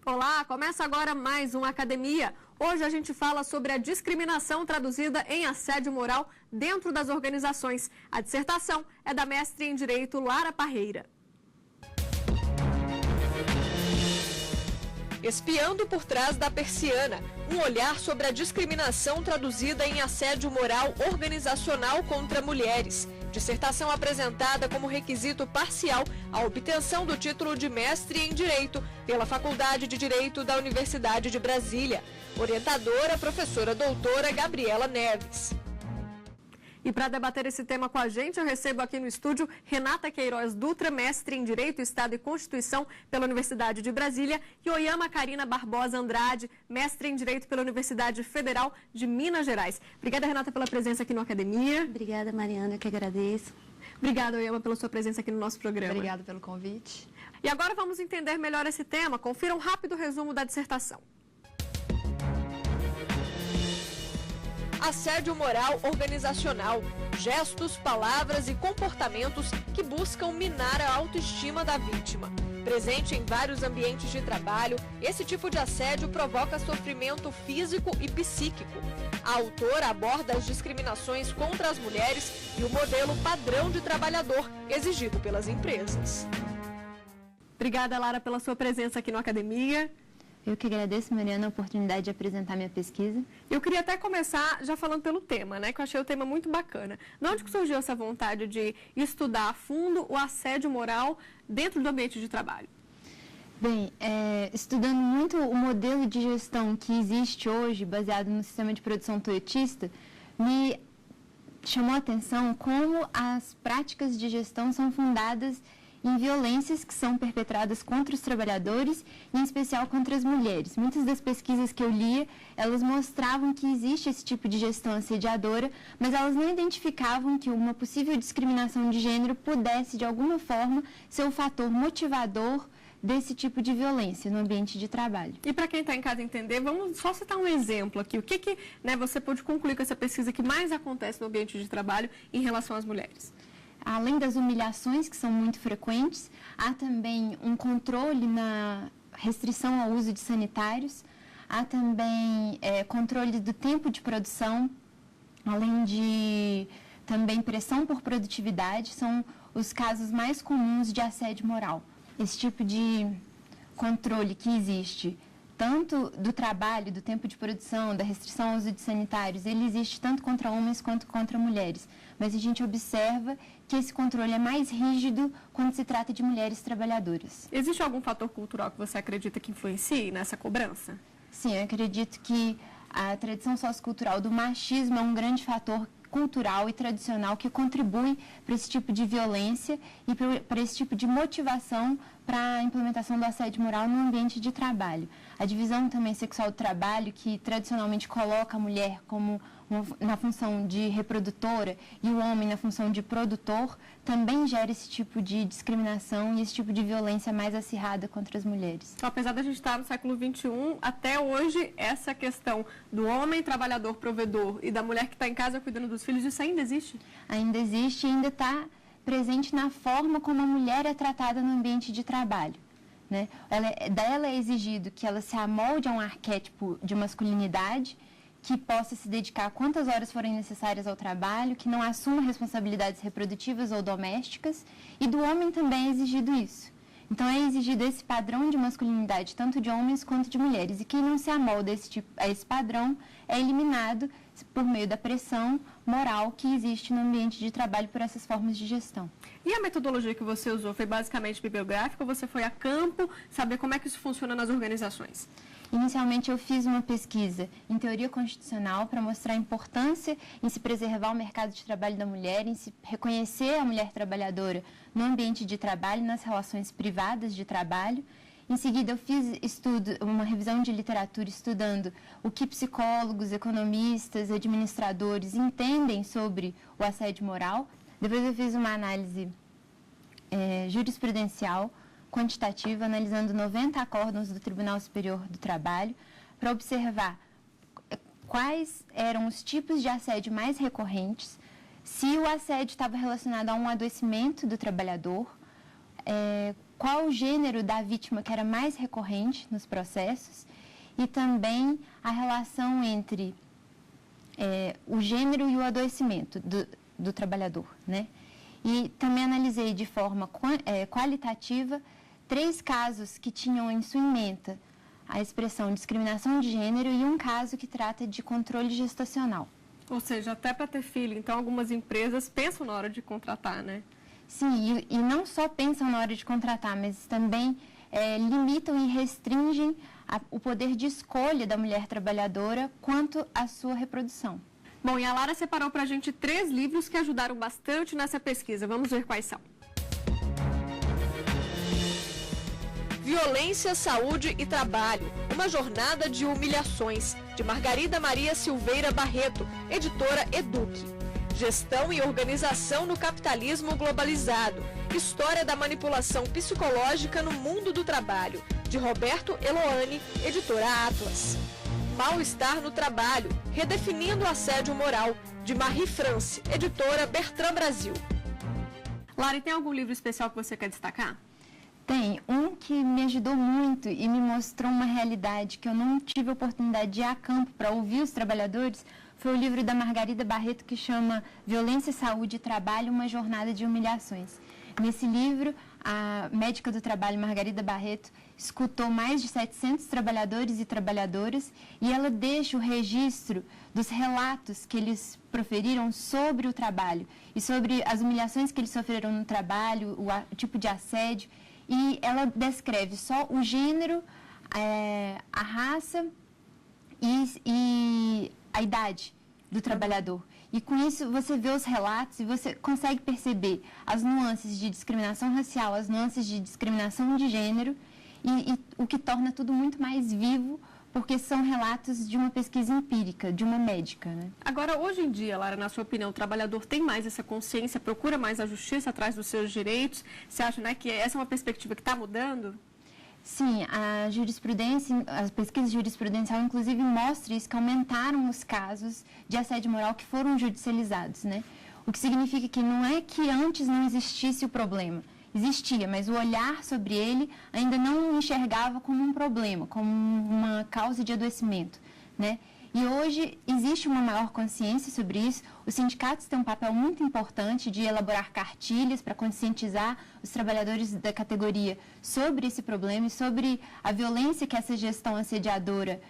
Olá, começa agora mais uma Academia. Hoje a gente fala sobre a discriminação traduzida em assédio moral dentro das organizações. A dissertação é da mestre em Direito Lara Parreira. Espiando por trás da persiana, um olhar sobre a discriminação traduzida em assédio moral organizacional contra mulheres. Dissertação apresentada como requisito parcial à obtenção do título de mestre em Direito pela Faculdade de Direito da Universidade de Brasília. Orientadora, professora doutora Gabriela Neves. E para debater esse tema com a gente, eu recebo aqui no estúdio Renata Queiroz Dutra, mestre em Direito, Estado e Constituição pela Universidade de Brasília, e Oyama Karina Barbosa Andrade, mestre em Direito pela Universidade Federal de Minas Gerais. Obrigada, Renata, pela presença aqui no Academia. Obrigada, Mariana, eu que agradeço. Obrigada, Oyama, pela sua presença aqui no nosso programa. Obrigada pelo convite. E agora vamos entender melhor esse tema. Confira um rápido resumo da dissertação. Assédio moral organizacional, gestos, palavras e comportamentos que buscam minar a autoestima da vítima. Presente em vários ambientes de trabalho, esse tipo de assédio provoca sofrimento físico e psíquico. A autora aborda as discriminações contra as mulheres e o modelo padrão de trabalhador exigido pelas empresas. Obrigada, Lara, pela sua presença aqui no Academia. Eu que agradeço, Mariana, a oportunidade de apresentar minha pesquisa. Eu queria até começar já falando pelo tema, né? Que eu achei o tema muito bacana. De onde que surgiu essa vontade de estudar a fundo o assédio moral dentro do ambiente de trabalho? Bem, estudando muito o modelo de gestão que existe hoje, baseado no sistema de produção toyotista, me chamou a atenção como as práticas de gestão são fundadas em violências que são perpetradas contra os trabalhadores, e em especial contra as mulheres. Muitas das pesquisas que eu lia, elas mostravam que existe esse tipo de gestão assediadora, mas elas não identificavam que uma possível discriminação de gênero pudesse, de alguma forma, ser o fator motivador desse tipo de violência no ambiente de trabalho. E para quem está em casa entender, vamos só citar um exemplo aqui. O que você pôde concluir com essa pesquisa que mais acontece no ambiente de trabalho em relação às mulheres? Além das humilhações, que são muito frequentes, há também um controle na restrição ao uso de sanitários, há também controle do tempo de produção, além de também pressão por produtividade, são os casos mais comuns de assédio moral. Esse tipo de controle que existe, tanto do trabalho, do tempo de produção, da restrição ao uso de sanitários, ele existe tanto contra homens quanto contra mulheres. Mas a gente observa que esse controle é mais rígido quando se trata de mulheres trabalhadoras. Existe algum fator cultural que você acredita que influencie nessa cobrança? Sim, eu acredito que a tradição sociocultural do machismo é um grande fator cultural e tradicional que contribui para esse tipo de violência e para esse tipo de motivação para a implementação do assédio moral no ambiente de trabalho. A divisão também sexual do trabalho, que tradicionalmente coloca a mulher como na função de reprodutora e o homem na função de produtor, também gera esse tipo de discriminação e esse tipo de violência mais acirrada contra as mulheres. Então, apesar de a gente estar no século XXI, até hoje, essa questão do homem trabalhador provedor e da mulher que está em casa cuidando dos filhos, isso ainda existe? Ainda existe e ainda está presente na forma como a mulher é tratada no ambiente de trabalho. Né? Dela é exigido que ela se amolde a um arquétipo de masculinidade, que possa se dedicar quantas horas forem necessárias ao trabalho, que não assuma responsabilidades reprodutivas ou domésticas, e do homem também é exigido isso. Então é exigido esse padrão de masculinidade, tanto de homens quanto de mulheres, e quem não se amolda a esse padrão é eliminado por meio da pressão moral que existe no ambiente de trabalho por essas formas de gestão. E a metodologia que você usou foi basicamente bibliográfica, ou você foi a campo, saber como é que isso funciona nas organizações? Inicialmente, eu fiz uma pesquisa em teoria constitucional para mostrar a importância em se preservar o mercado de trabalho da mulher, em se reconhecer a mulher trabalhadora no ambiente de trabalho, nas relações privadas de trabalho. Em seguida, eu fiz uma revisão de literatura estudando o que psicólogos, economistas, administradores entendem sobre o assédio moral. Depois, eu fiz uma análise jurisprudencial quantitativa, analisando 90 acórdãos do Tribunal Superior do Trabalho, para observar quais eram os tipos de assédio mais recorrentes, se o assédio estava relacionado a um adoecimento do trabalhador, qual o gênero da vítima que era mais recorrente nos processos e também a relação entre o gênero e o adoecimento do trabalhador, né? E também analisei de forma qualitativa 3 casos que tinham em sua ementa a expressão discriminação de gênero e um caso que trata de controle gestacional. Ou seja, até para ter filho, então algumas empresas pensam na hora de contratar, né? Sim, e não só pensam na hora de contratar, mas também limitam e restringem o poder de escolha da mulher trabalhadora quanto à sua reprodução. Bom, e a Lara separou para a gente 3 livros que ajudaram bastante nessa pesquisa. Vamos ver quais são. Violência, Saúde e Trabalho, uma jornada de humilhações, de Margarida Maria Silveira Barreto, editora Eduque. Gestão e Organização no Capitalismo Globalizado, História da Manipulação Psicológica no Mundo do Trabalho, de Roberto Eloane, editora Atlas. Mal-Estar no Trabalho, Redefinindo o Assédio Moral, de Marie France, editora Bertrand Brasil. Lara, e tem algum livro especial que você quer destacar? Tem um que me ajudou muito e me mostrou uma realidade que eu não tive oportunidade de ir a campo para ouvir os trabalhadores, foi o livro da Margarida Barreto que chama Violência, Saúde e Trabalho, uma jornada de humilhações. Nesse livro, a médica do trabalho, Margarida Barreto, escutou mais de 700 trabalhadores e trabalhadoras e ela deixa o registro dos relatos que eles proferiram sobre o trabalho e sobre as humilhações que eles sofreram no trabalho, o tipo de assédio. E ela descreve só o gênero, a raça e a idade do trabalhador. E com isso você vê os relatos e você consegue perceber as nuances de discriminação racial, as nuances de discriminação de gênero e o que torna tudo muito mais vivo, porque são relatos de uma pesquisa empírica, de uma médica, né? Agora, hoje em dia, Lara, na sua opinião, o trabalhador tem mais essa consciência, procura mais a justiça atrás dos seus direitos? Você acha, né, que essa é uma perspectiva que está mudando? Sim, a jurisprudência, as pesquisas jurisprudencial, inclusive, mostram isso, que aumentaram os casos de assédio moral que foram judicializados, né? O que significa que não é que antes não existisse o problema. Existia, mas o olhar sobre ele ainda não enxergava como um problema, como uma causa de adoecimento, né? E hoje existe uma maior consciência sobre isso. Os sindicatos têm um papel muito importante de elaborar cartilhas para conscientizar os trabalhadores da categoria sobre esse problema e sobre a violência que essa gestão assediadora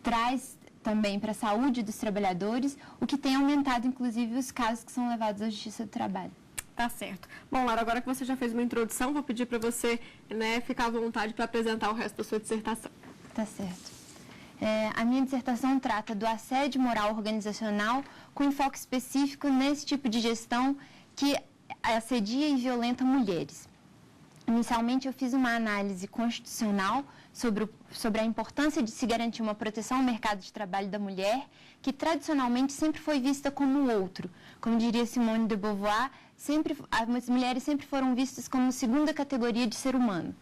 traz também para a saúde dos trabalhadores, o que tem aumentado, inclusive, os casos que são levados à Justiça do Trabalho. Tá certo. Bom, Lara, agora que você já fez uma introdução, vou pedir para você, né, ficar à vontade para apresentar o resto da sua dissertação. Tá certo. A minha dissertação trata do assédio moral organizacional com enfoque específico nesse tipo de gestão que assedia e violenta mulheres. Inicialmente, eu fiz uma análise constitucional sobre a importância de se garantir uma proteção ao mercado de trabalho da mulher, que tradicionalmente sempre foi vista como o outro. Como diria Simone de Beauvoir, as mulheres sempre foram vistas como segunda categoria de ser humano,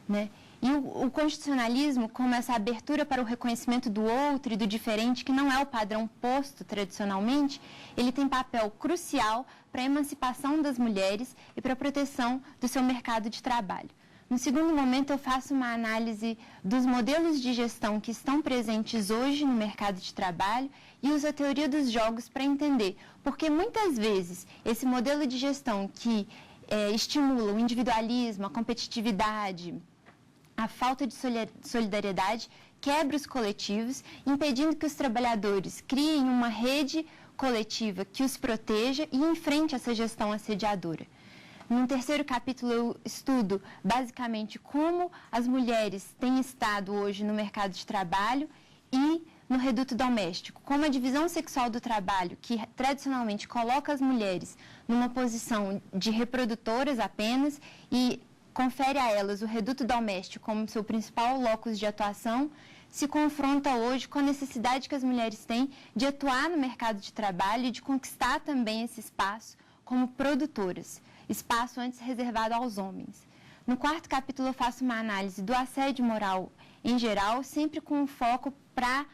né? E o constitucionalismo, como essa abertura para o reconhecimento do outro e do diferente, que não é o padrão posto tradicionalmente, ele tem papel crucial para a emancipação das mulheres e para a proteção do seu mercado de trabalho. No segundo momento, eu faço uma análise dos modelos de gestão que estão presentes hoje no mercado de trabalho e uso a teoria dos jogos para entender, porque muitas vezes esse modelo de gestão que estimula o individualismo, a competitividade, a falta de solidariedade, quebra os coletivos, impedindo que os trabalhadores criem uma rede coletiva que os proteja e enfrente essa gestão assediadora. No terceiro capítulo, eu estudo basicamente como as mulheres têm estado hoje no mercado de trabalho e no reduto doméstico, como a divisão sexual do trabalho, que tradicionalmente coloca as mulheres numa posição de reprodutoras apenas e confere a elas o reduto doméstico como seu principal locus de atuação, se confronta hoje com a necessidade que as mulheres têm de atuar no mercado de trabalho e de conquistar também esse espaço como produtoras, espaço antes reservado aos homens. No quarto capítulo, eu faço uma análise do assédio moral em geral, sempre com um foco para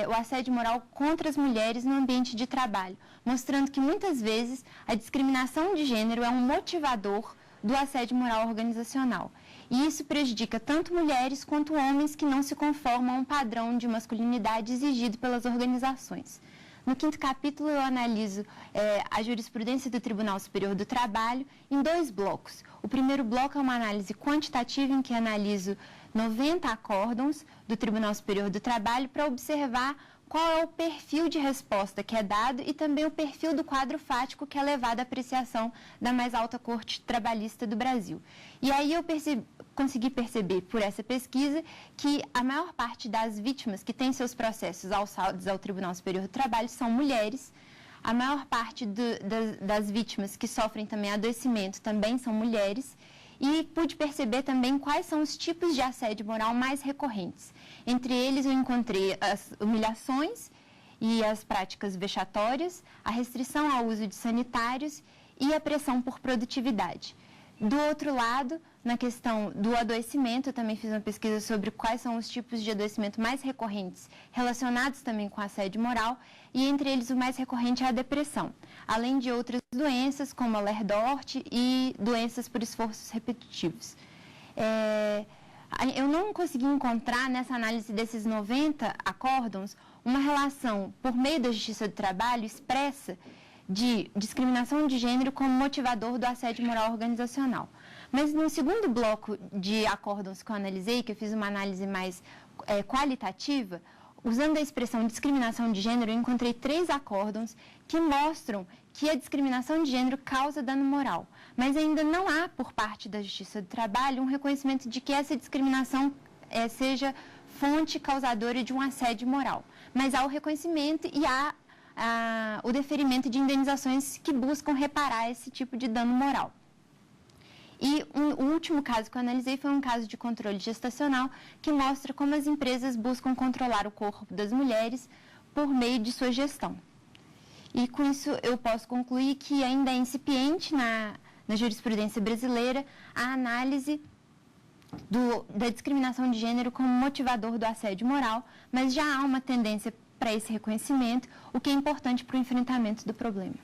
o assédio moral contra as mulheres no ambiente de trabalho, mostrando que muitas vezes a discriminação de gênero é um motivador do assédio moral organizacional. E isso prejudica tanto mulheres quanto homens que não se conformam a um padrão de masculinidade exigido pelas organizações. No 5º capítulo, eu analiso a jurisprudência do Tribunal Superior do Trabalho em 2 blocos. O primeiro bloco é uma análise quantitativa, em que analiso 90 acórdãos do Tribunal Superior do Trabalho para observar qual é o perfil de resposta que é dado e também o perfil do quadro fático que é levado à apreciação da mais alta corte trabalhista do Brasil. E aí eu consegui perceber por essa pesquisa que a maior parte das vítimas que têm seus processos alçados ao Tribunal Superior do Trabalho são mulheres. A maior parte das vítimas que sofrem também adoecimento também são mulheres. E pude perceber também quais são os tipos de assédio moral mais recorrentes. Entre eles, eu encontrei as humilhações e as práticas vexatórias, a restrição ao uso de sanitários e a pressão por produtividade. Do outro lado, na questão do adoecimento, eu também fiz uma pesquisa sobre quais são os tipos de adoecimento mais recorrentes, relacionados também com assédio moral, e entre eles o mais recorrente é a depressão, além de outras doenças, como a Lerdort e doenças por esforços repetitivos. Eu não consegui encontrar, nessa análise desses 90 acórdãos, uma relação, por meio da Justiça do Trabalho, expressa de discriminação de gênero como motivador do assédio moral organizacional. Mas no segundo bloco de acórdãos que eu analisei, que eu fiz uma análise mais qualitativa, usando a expressão discriminação de gênero, eu encontrei 3 acórdãos que mostram que a discriminação de gênero causa dano moral. Mas ainda não há, por parte da Justiça do Trabalho, um reconhecimento de que essa discriminação seja fonte causadora de um assédio moral. Mas há o reconhecimento e há o deferimento de indenizações que buscam reparar esse tipo de dano moral. E o último caso que eu analisei foi um caso de controle gestacional que mostra como as empresas buscam controlar o corpo das mulheres por meio de sua gestão. E com isso eu posso concluir que ainda é incipiente na jurisprudência brasileira a análise da discriminação de gênero como motivador do assédio moral, mas já há uma tendência para esse reconhecimento, o que é importante para o enfrentamento do problema.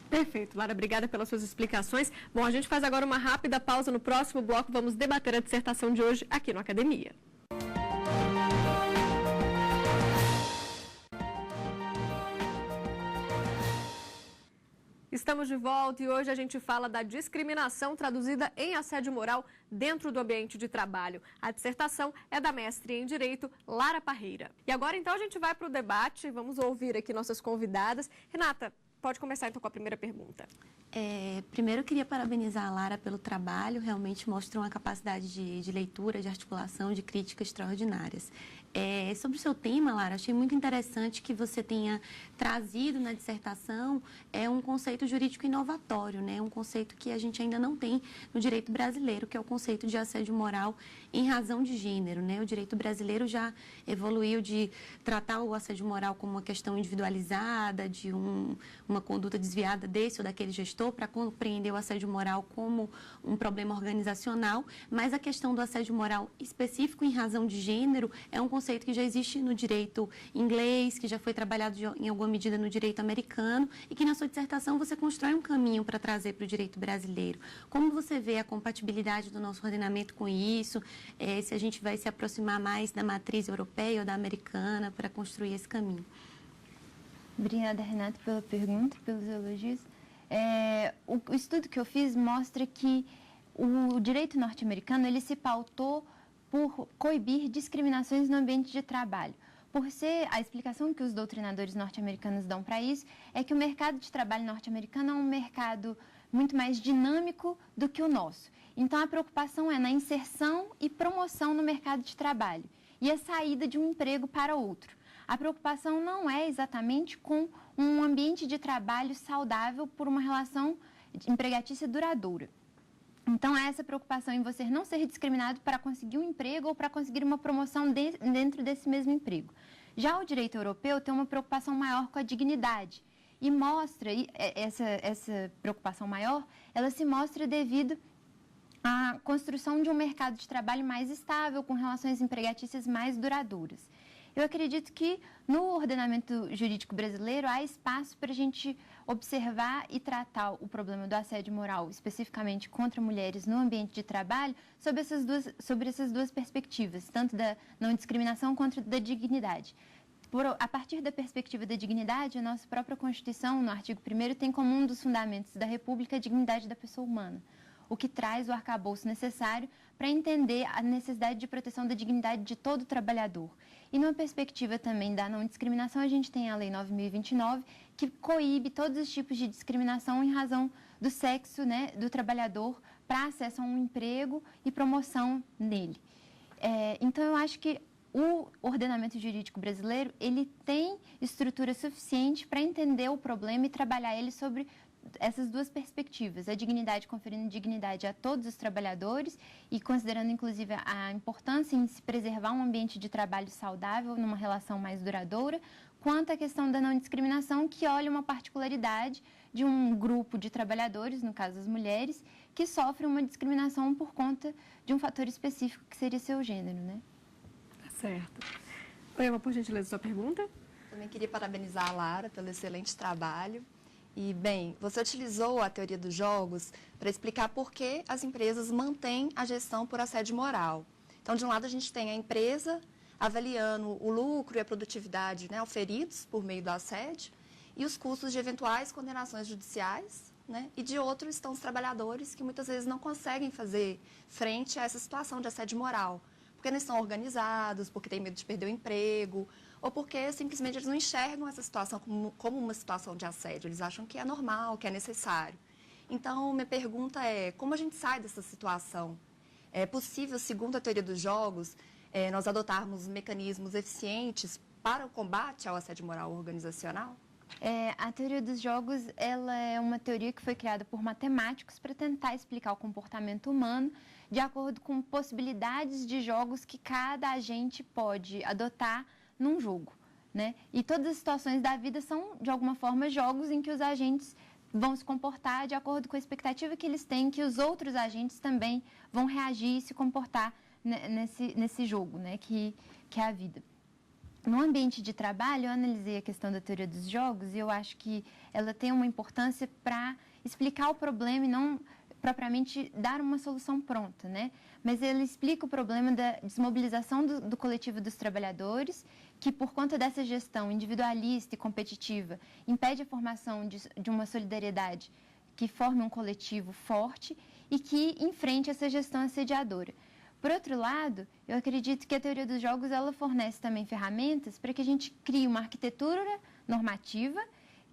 Perfeito, Lara, obrigada pelas suas explicações. Bom, a gente faz agora uma rápida pausa. No próximo bloco, vamos debater a dissertação de hoje aqui no Academia. Estamos de volta e hoje a gente fala da discriminação traduzida em assédio moral dentro do ambiente de trabalho. A dissertação é da mestre em Direito, Lara Parreira. E agora, então, a gente vai para o debate. Vamos ouvir aqui nossas convidadas. Renata, pode começar então com a primeira pergunta. Primeiro eu queria parabenizar a Lara pelo trabalho, realmente mostra uma capacidade de leitura, de articulação, de crítica extraordinárias. Sobre o seu tema, Lara, achei muito interessante que você tenha trazido na dissertação um conceito jurídico inovatório, né? Um conceito que a gente ainda não tem no direito brasileiro, que é o conceito de assédio moral em razão de gênero, né? O direito brasileiro já evoluiu de tratar o assédio moral como uma questão individualizada, de uma conduta desviada desse ou daquele gestor, para compreender o assédio moral como um problema organizacional, mas a questão do assédio moral específico em razão de gênero é um conceito que já existe no direito inglês, que já foi trabalhado em alguma medida no direito americano e que na sua dissertação você constrói um caminho para trazer para o direito brasileiro. Como você vê a compatibilidade do nosso ordenamento com isso? Se a gente vai se aproximar mais da matriz europeia ou da americana para construir esse caminho? Obrigada, Renata, pela pergunta, pelos elogios. O estudo que eu fiz mostra que o direito norte-americano ele se pautou por coibir discriminações no ambiente de trabalho. Por ser a explicação que os doutrinadores norte-americanos dão para isso é que o mercado de trabalho norte-americano é um mercado muito mais dinâmico do que o nosso. Então, a preocupação é na inserção e promoção no mercado de trabalho e a saída de um emprego para outro. A preocupação não é exatamente com um ambiente de trabalho saudável por uma relação empregatícia duradoura. Então, há essa preocupação em você não ser discriminado para conseguir um emprego ou para conseguir uma promoção dentro desse mesmo emprego. Já o direito europeu tem uma preocupação maior com a dignidade e mostra, essa preocupação maior, ela se mostra devido à construção de um mercado de trabalho mais estável, com relações empregatícias mais duradouras. Eu acredito que no ordenamento jurídico brasileiro há espaço para a gente observar e tratar o problema do assédio moral, especificamente contra mulheres no ambiente de trabalho, sobre essas duas perspectivas, tanto da não discriminação quanto da dignidade. A partir da perspectiva da dignidade, a nossa própria Constituição, no artigo 1º, tem como um dos fundamentos da República a dignidade da pessoa humana, o que traz o arcabouço necessário para entender a necessidade de proteção da dignidade de todo trabalhador. E numa perspectiva também da não discriminação, a gente tem a Lei 9.029, que coíbe todos os tipos de discriminação em razão do sexo, né, do trabalhador para acesso a um emprego e promoção nele. Então, eu acho que o ordenamento jurídico brasileiro, ele tem estrutura suficiente para entender o problema e trabalhar ele sobre essas duas perspectivas, a dignidade, conferindo dignidade a todos os trabalhadores e considerando, inclusive, a importância em se preservar um ambiente de trabalho saudável, numa relação mais duradoura, quanto à questão da não discriminação, que olha uma particularidade de um grupo de trabalhadores, no caso as mulheres, que sofrem uma discriminação por conta de um fator específico, que seria seu gênero, né? Certo. Eva, por gentileza, sua pergunta? Também queria parabenizar a Lara pelo excelente trabalho. E, bem, você utilizou a teoria dos jogos para explicar por que as empresas mantêm a gestão por assédio moral. Então, de um lado, a gente tem a empresa avaliando o lucro e a produtividade, né, oferidos por meio do assédio e os custos de eventuais condenações judiciais, né, e de outro estão os trabalhadores que muitas vezes não conseguem fazer frente a essa situação de assédio moral, porque não estão organizados, porque têm medo de perder o emprego, ou porque simplesmente eles não enxergam essa situação como uma situação de assédio. Eles acham que é normal, que é necessário. Então, minha pergunta é, como a gente sai dessa situação? É possível, segundo a teoria dos jogos, nós adotarmos mecanismos eficientes para o combate ao assédio moral organizacional? A teoria dos jogos, ela é uma teoria que foi criada por matemáticos para tentar explicar o comportamento humano de acordo com possibilidades de jogos que cada agente pode adotar num jogo, né? E todas as situações da vida são, de alguma forma, jogos em que os agentes vão se comportar de acordo com a expectativa que eles têm, que os outros agentes também vão reagir e se comportar nesse jogo, né? Que é a vida. No ambiente de trabalho, eu analisei a questão da teoria dos jogos e eu acho que ela tem uma importância para explicar o problema e não propriamente dar uma solução pronta, né? Mas ele explica o problema da desmobilização do coletivo dos trabalhadores, que por conta dessa gestão individualista e competitiva, impede a formação de uma solidariedade que forme um coletivo forte e que enfrente essa gestão assediadora. Por outro lado, eu acredito que a teoria dos jogos ela fornece também ferramentas para que a gente crie uma arquitetura normativa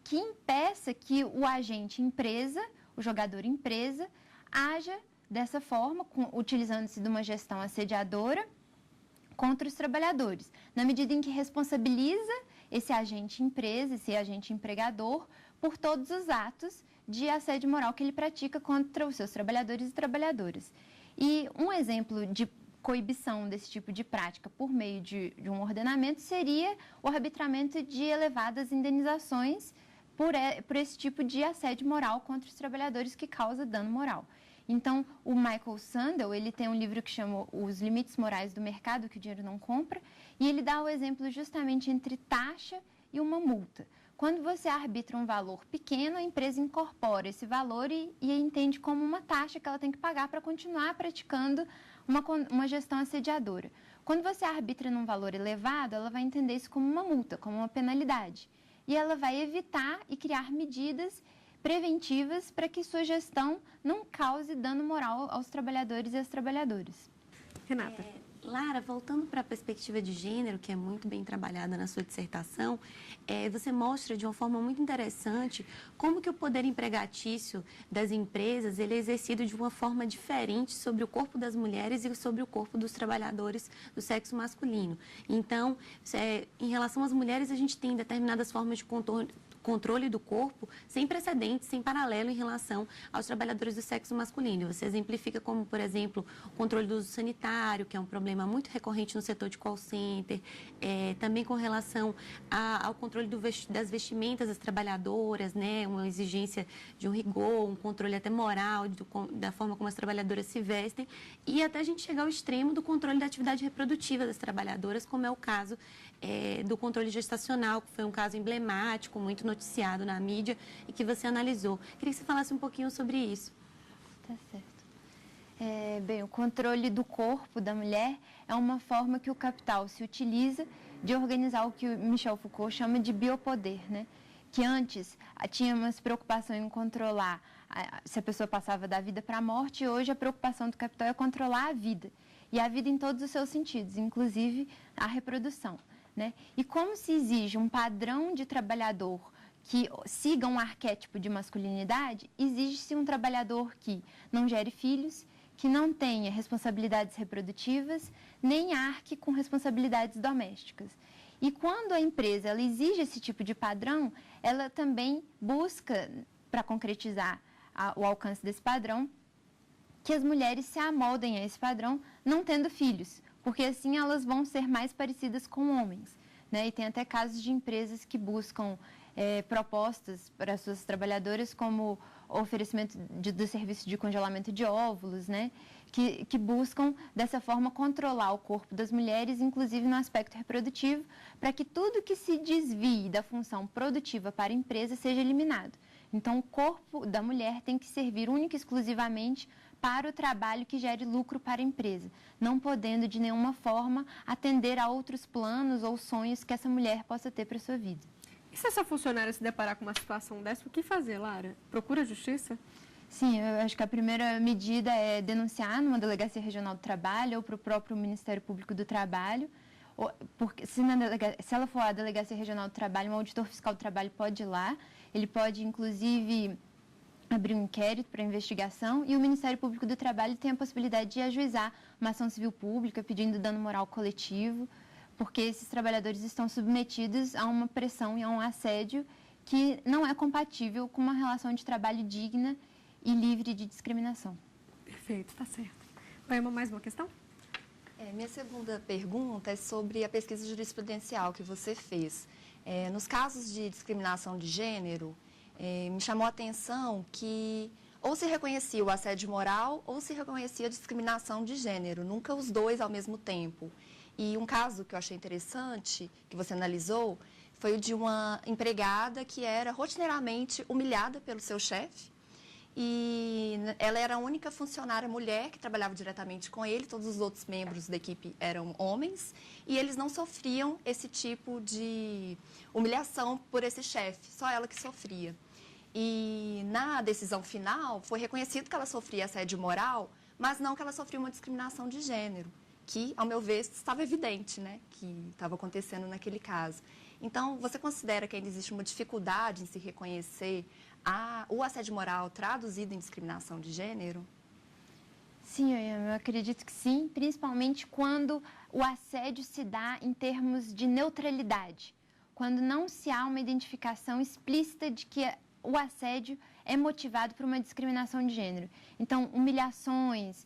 que impeça que o agente empresa, o jogador empresa, haja dessa forma, utilizando-se de uma gestão assediadora contra os trabalhadores, na medida em que responsabiliza esse agente empresa, esse agente empregador, por todos os atos de assédio moral que ele pratica contra os seus trabalhadores e trabalhadoras. E um exemplo de coibição desse tipo de prática por meio de um ordenamento seria o arbitramento de elevadas indenizações por esse tipo de assédio moral contra os trabalhadores que causa dano moral. Então, o Michael Sandel, ele tem um livro que chama Os Limites Morais do Mercado, que o dinheiro não compra, e ele dá o exemplo justamente entre taxa e uma multa. Quando você arbitra um valor pequeno, a empresa incorpora esse valor e entende como uma taxa que ela tem que pagar para continuar praticando uma gestão assediadora. Quando você arbitra num valor elevado, ela vai entender isso como uma multa, como uma penalidade. E ela vai evitar e criar medidas preventivas para que sua gestão não cause dano moral aos trabalhadores e às trabalhadoras. Renata. Lara, voltando para a perspectiva de gênero, que é muito bem trabalhada na sua dissertação, você mostra de uma forma muito interessante como que o poder empregatício das empresas ele é exercido de uma forma diferente sobre o corpo das mulheres e sobre o corpo dos trabalhadores do sexo masculino. Então, em relação às mulheres, a gente tem determinadas formas de controle do corpo sem precedentes, sem paralelo em relação aos trabalhadores do sexo masculino. Você exemplifica como, por exemplo, o controle do uso sanitário, que é um problema muito recorrente no setor de call center, também com relação ao controle das vestimentas das trabalhadoras, né, uma exigência de um rigor, um controle até moral da forma como as trabalhadoras se vestem, e até a gente chegar ao extremo do controle da atividade reprodutiva das trabalhadoras, como é o caso do controle gestacional, que foi um caso emblemático, muito noticiado na mídia e que você analisou. Queria que você falasse um pouquinho sobre isso. Tá certo. Bem, o controle do corpo da mulher é uma forma que o capital se utiliza de organizar o que o Michel Foucault chama de biopoder, né? Que antes tinha uma preocupação em controlar se a pessoa passava da vida para a morte, e hoje a preocupação do capital é controlar a vida. E a vida em todos os seus sentidos, inclusive a reprodução, né? E como se exige um padrão de trabalhador que siga um arquétipo de masculinidade, exige-se um trabalhador que não gere filhos, que não tenha responsabilidades reprodutivas, nem arque com responsabilidades domésticas. E quando a empresa ela exige esse tipo de padrão, ela também busca, para concretizar o alcance desse padrão, que as mulheres se amoldem a esse padrão, não tendo filhos, porque assim elas vão ser mais parecidas com homens, né? E tem até casos de empresas que buscam propostas para suas trabalhadoras, como o oferecimento do serviço de congelamento de óvulos, né? Que buscam, dessa forma, controlar o corpo das mulheres, inclusive no aspecto reprodutivo, para que tudo que se desvie da função produtiva para a empresa seja eliminado. Então, o corpo da mulher tem que servir única e exclusivamente para o trabalho que gere lucro para a empresa, não podendo de nenhuma forma atender a outros planos ou sonhos que essa mulher possa ter para a sua vida. E se essa funcionária se deparar com uma situação dessa, o que fazer, Lara? Procura a justiça? Sim, eu acho que a primeira medida é denunciar numa delegacia regional do trabalho ou para o próprio Ministério Público do Trabalho, porque se ela for à delegacia regional do trabalho, um auditor fiscal do trabalho pode ir lá, ele pode, inclusive, abrir um inquérito para investigação, e o Ministério Público do Trabalho tem a possibilidade de ajuizar uma ação civil pública pedindo dano moral coletivo, porque esses trabalhadores estão submetidos a uma pressão e a um assédio que não é compatível com uma relação de trabalho digna e livre de discriminação. Perfeito, tá certo. Vai mais uma questão? Minha segunda pergunta é sobre a pesquisa jurisprudencial que você fez. Nos casos de discriminação de gênero, me chamou a atenção que ou se reconhecia o assédio moral ou se reconhecia a discriminação de gênero, nunca os dois ao mesmo tempo. E um caso que eu achei interessante, que você analisou, foi o de uma empregada que era rotineiramente humilhada pelo seu chefe. E ela era a única funcionária mulher que trabalhava diretamente com ele, todos os outros membros da equipe eram homens, e eles não sofriam esse tipo de humilhação por esse chefe, só ela que sofria. E na decisão final foi reconhecido que ela sofria assédio moral, mas não que ela sofria uma discriminação de gênero, que, ao meu ver, estava evidente, né, que estava acontecendo naquele caso. Então, você considera que ainda existe uma dificuldade em se reconhecer o assédio moral traduzido em discriminação de gênero? Sim, eu acredito que sim, principalmente quando o assédio se dá em termos de neutralidade, quando não se há uma identificação explícita de que o assédio é motivado por uma discriminação de gênero. Então, humilhações,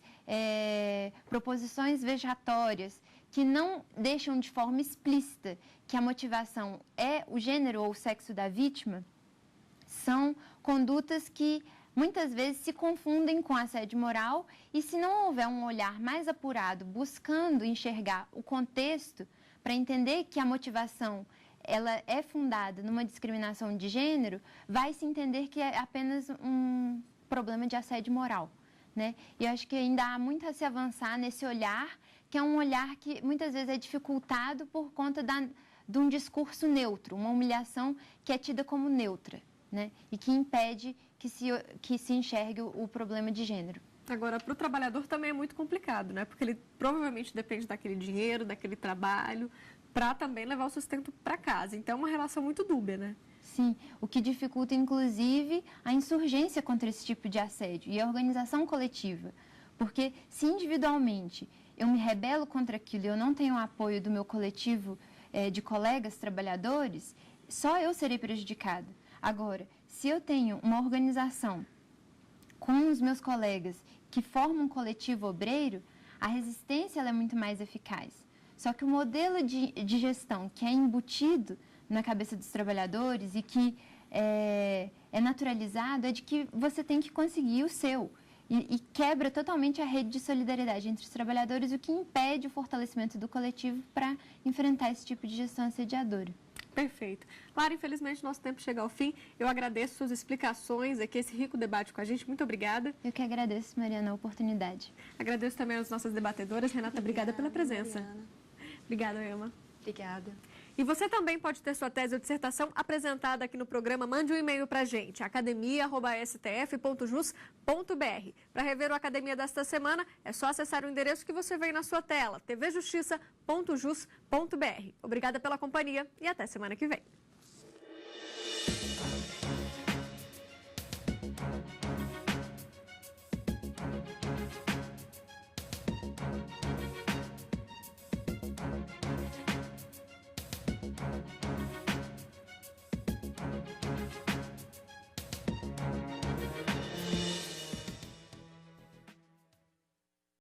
proposições vejatórias que não deixam de forma explícita que a motivação é o gênero ou o sexo da vítima, são condutas que muitas vezes se confundem com assédio moral, e se não houver um olhar mais apurado, buscando enxergar o contexto para entender que a motivação ela é fundada numa discriminação de gênero, vai se entender que é apenas um problema de assédio moral, né? E eu acho que ainda há muito a se avançar nesse olhar, que é um olhar que muitas vezes é dificultado por conta de um discurso neutro, uma humilhação que é tida como neutra, né? E que impede que se enxergue o problema de gênero. Agora, para o trabalhador também é muito complicado, né? Porque ele provavelmente depende daquele dinheiro, daquele trabalho, para também levar o sustento para casa. Então, é uma relação muito dúbia, né? Sim, o que dificulta, inclusive, a insurgência contra esse tipo de assédio e a organização coletiva. Porque se individualmente eu me rebelo contra aquilo e eu não tenho o apoio do meu coletivo de colegas trabalhadores, só eu serei prejudicada. Agora, se eu tenho uma organização com os meus colegas que formam um coletivo obreiro, a resistência ela é muito mais eficaz. Só que o modelo de gestão que é embutido na cabeça dos trabalhadores e que é naturalizado é de que você tem que conseguir o seu. E quebra totalmente a rede de solidariedade entre os trabalhadores, o que impede o fortalecimento do coletivo para enfrentar esse tipo de gestão assediadora. Perfeito. Lara, infelizmente nosso tempo chega ao fim. Eu agradeço suas explicações aqui, esse rico debate com a gente. Muito obrigada. Eu que agradeço, Mariana, a oportunidade. Agradeço também às nossas debatedoras. Renata, obrigada pela presença. Mariana. Obrigada, Elma. Obrigada. E você também pode ter sua tese ou dissertação apresentada aqui no programa. Mande um e-mail para a gente, academia@stf.jus.br. Para rever o Academia desta semana, é só acessar o endereço que você vê aí na sua tela, tvjustiça.jus.br. Obrigada pela companhia e até semana que vem.